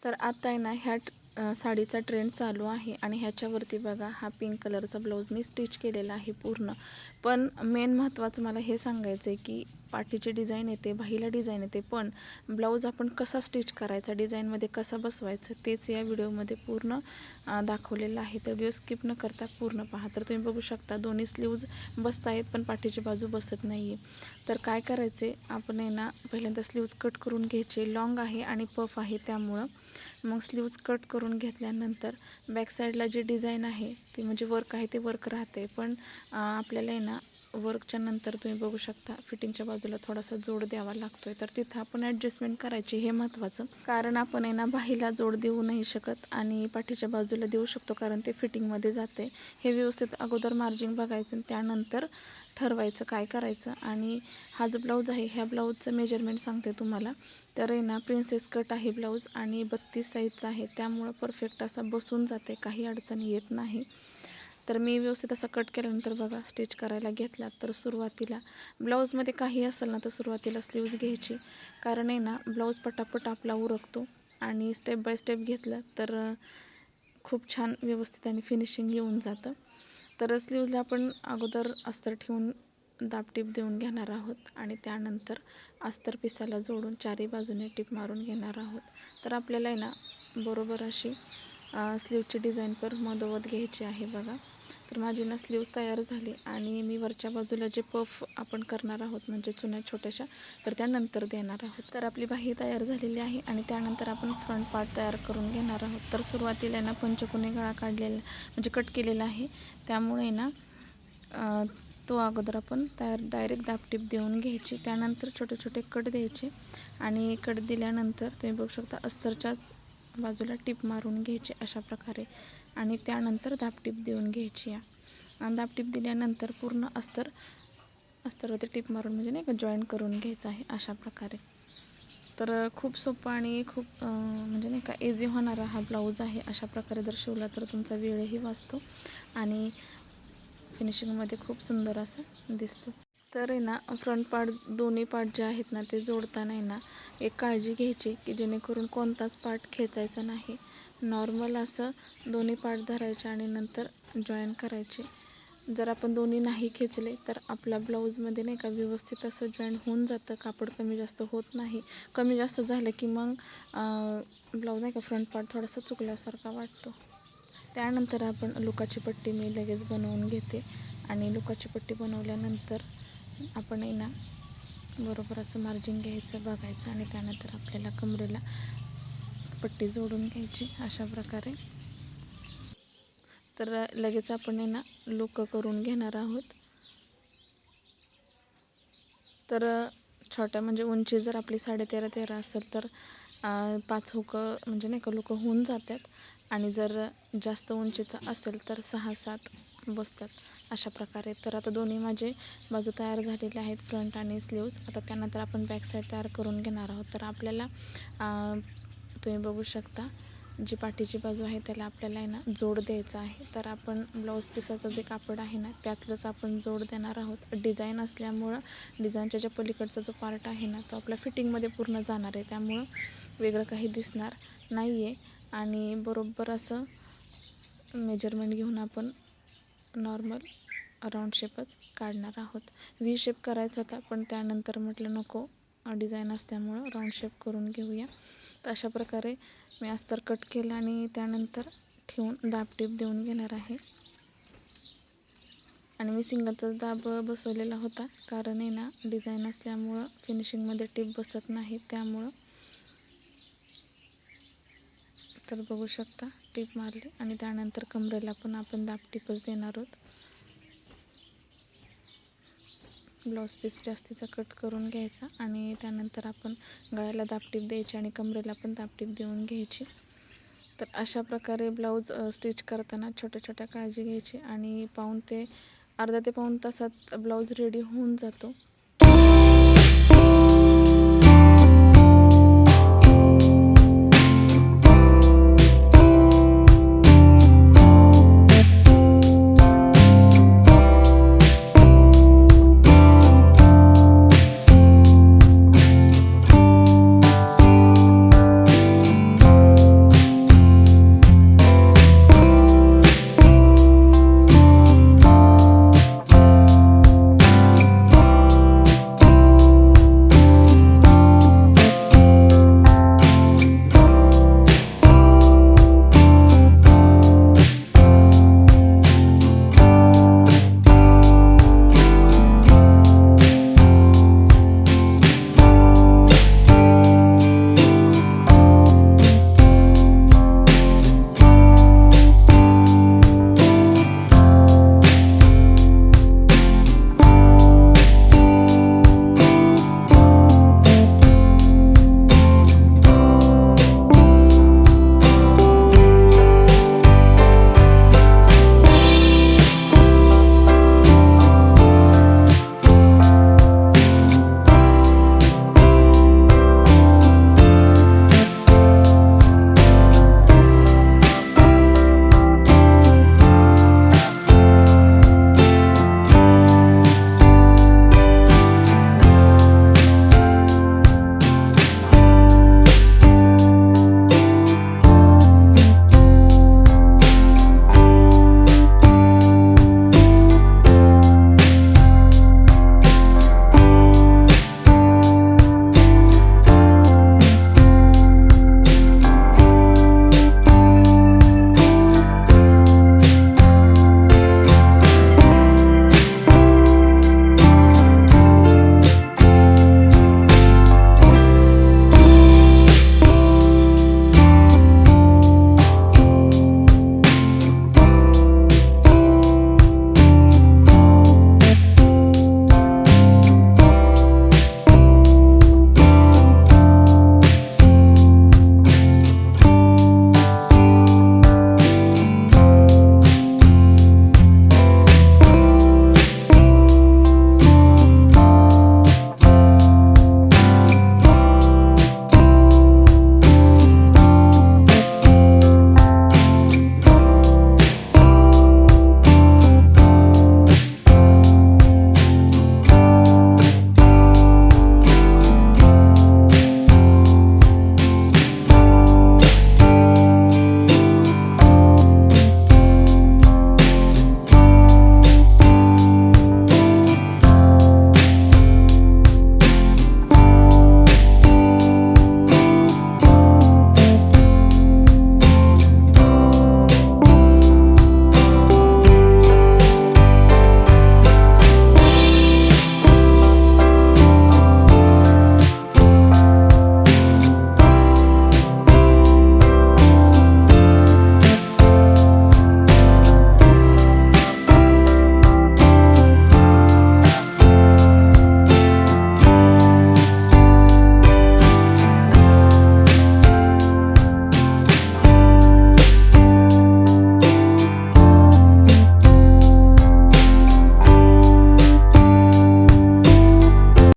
तर आता आहे ना साडीचा ट्रेंड चालू आहे आणि ह्याच्यावरती बघा हा पिंक कलरचा ब्लाऊज मी स्टिच केलेला आहे पूर्ण. पण मेन महत्त्वाचं मला हे सांगायचं आहे की पाठीची डिझाईन येते, बाहीला डिझाईन येते, पण ब्लाऊज आपण कसा स्टिच करायचा, डिझाईनमध्ये कसा बसवायचं तेच या व्हिडिओमध्ये पूर्ण दाखवलेलं आहे. तर व्हिडिओ स्किप न करता पूर्ण पहा. तर तुम्ही बघू शकता दोन्ही स्लीव्ज बसत आहेत पण पाठीची बाजू बसत नाही आहे. तर काय करायचे, आपण आहे ना पहिल्यांदा स्लीव्ज कट करून घ्यायचे. लॉंग आहे आणि पफ आहे त्यामुळं मग स्लीव्ज कट करून घेतल्यानंतर बॅक साईडला जी डिझाईन आहे ती म्हणजे वर्क आहे ते वर्क राहते, पण आपल्याला आहे ना वर्कच्या नंतर तुम्ही बघू शकता फिटिंगच्या बाजूला थोडासा जोड द्यावा लागतो आहे. तर तिथं आपण ॲडजस्टमेंट करायची, हे महत्त्वाचं. कारण आपण आहे ना बाहीला जोड देऊ नाही शकत आणि पाठीच्या बाजूला देऊ शकतो कारण ते फिटिंगमध्ये जाते. हे व्यवस्थित अगोदर मार्जिन बघायचं आणि त्यानंतर ठरवायचं काय करायचं. आणि हा जो ब्लाऊज आहे ह्या ब्लाऊजचं मेजरमेंट सांगते तुम्हाला. तर आहे ना प्रिन्सेस कट आहे ब्लाऊज आणि 32 साईजचा आहे, त्यामुळं परफेक्ट असा बसून जाते, काही अडचणी येत नाही. तर मी व्यवस्थित असा कट केल्यानंतर बघा स्टिच करायला घेतला. तर सुरुवातीला ब्लाऊजमध्ये काही असेल ना तर सुरुवातीला स्लीव्ज घ्यायची, कारण आहे ना ब्लाऊज पटापट आपला उरकतो आणि स्टेप बाय स्टेप घेतलं तर खूप छान व्यवस्थित आणि फिनिशिंग येऊन जातं. तर स्लीव्जला आपण अगोदर अस्तर ठेवून दाबटीप देऊन घेणार आहोत आणि त्यानंतर अस्तर पिसाला जोडून चारही बाजूने टीप मारून घेणार आहोत. तर आपल्याला आहे ना बरोबर अशी स्लीवची डिझाईन पर मधोमध घ्यायची आहे बघा. तर माझी ना स्लीव्ज तयार झाली आणि मी वरच्या बाजूला जे पफ आपण करणार आहोत म्हणजे चुन्या छोट्याशा, तर त्यानंतर देणार आहोत. तर आपली बाही तयार झालेली आहे आणि त्यानंतर आपण फ्रंट पार्ट तयार करून घेणार आहोत. तर सुरुवातीला ना पंचकोनी गळा काढलेला म्हणजे कट केलेला आहे, त्यामुळे ना तो अगोदर आपण डायरेक्ट दाबटीप देऊन घ्यायची. त्यानंतर छोटे छोटे कट द्यायचे आणि कट दिल्यानंतर तुम्ही बघू शकता अस्तरच्याच बाजूला टीप मारून घ्यायची अशा प्रकारे आणि त्यानंतर दाबटीप देऊन घ्यायची. आणि दाबटीप दिल्यानंतर पूर्ण अस्तरवरती टीप मारून म्हणजे नाही का जॉईन करून घ्यायचं आहे अशा प्रकारे. तर खूप सोपं आणि खूप म्हणजे नाही का इझी होणारा हा ब्लाऊज आहे. अशा प्रकारे जर शिवला तर तुमचा वेळही वाचतो आणि फिनिशिंगमध्ये खूप सुंदर असं दिसतो. तर आहे ना फ्रंट पार्ट दोन्ही पार्ट जे आहेत ना ते जोडताना आहे ना एक काळजी घ्यायची की जेणेकरून कोणताच पार्ट खेचायचा नाही. नॉर्मल असं दोन्ही पार्ट धरायचे आणि नंतर जॉईन करायचे. जर आपण दोन्ही नाही खेचले तर आपल्या ब्लाऊजमध्ये नाही का व्यवस्थित असं जॉईन होऊन जातं, कापड कमी जास्त होत नाही. कमी जास्त झालं की मग ब्लाऊज नाही का फ्रंट पार्ट थोडासा चुकल्यासारखा वाटतो. त्यानंतर आपण लुकाची पट्टी मी लगेच बनवून घेते आणि लुकाची पट्टी बनवल्यानंतर आपण आहे ना बरोबर असं मार्जिन घ्यायचं, बघायचं आणि त्यानंतर आपल्याला कमरेला पट्टी जोडून घ्यायची अशा प्रकारे. तर लगेच आपण आहे ना लुक करून घेणार आहोत. तर छोट्या म्हणजे उंची जर आपली 13.5 असेल तर 5 हुकं म्हणजे नाही का लुकं होऊन जातात आणि जर जास्त उंचीचं असेल तर 6-7 बसतात अशा प्रकारे. तर आता दोन्ही माझे बाजू तयार झालेले आहेत, फ्रंट आणि स्लीव्ज. आता त्यानंतर आपण बॅक साईड तयार करून घेणार आहोत. तर आपल्याला तुम्ही बघू शकता जी पाठीची बाजू आहे त्याला आपल्याला आहे ना जोड द्यायचा आहे. तर आपण ब्लाऊज पिसाचं जे कापड आहे ना त्यातलंच आपण जोड देणार आहोत. डिझाईन असल्यामुळं डिझाईनच्या ज्या पलीकडचा जो पार्ट आहे ना तो आपल्या फिटिंगमध्ये पूर्ण जाणार आहे, त्यामुळं वेगळं काही दिसणार नाही आहे. आणि बरोबर असं मेजरमेंट घेऊन आपण नॉर्मल राऊंड शेपच काढणार आहोत. व्ही शेप करायचा होता पण त्यानंतर म्हटलं नको, डिझाईन असल्यामुळं राऊंड शेप करून घेऊया. तर अशा प्रकारे मी अस्तर कट केलं आणि त्यानंतर ठेवून दाबटीप देऊन घेणार आहे. आणि मी सिंगलचा दाब बसवलेला होता कारण आहे ना डिझाईन असल्यामुळं फिनिशिंगमध्ये टीप बसत नाही त्यामुळं. तर बघू शकता टीप मारली आणि त्यानंतर कमरेला पण आपण दाबटीपच देणार आहोत. ब्लाऊज पीस जास्तीचा कट करून घ्यायचा आणि त्यानंतर आपण गळ्याला दाबटीप द्यायची आणि कमरेला पण दाबटीप देऊन घ्यायची. तर अशा प्रकारे ब्लाऊज स्टिच करताना छोट्या छोट्या काळजी घ्यायची आणि अर्धा ते पाऊण तासात ब्लाऊज रेडी होऊन जातो.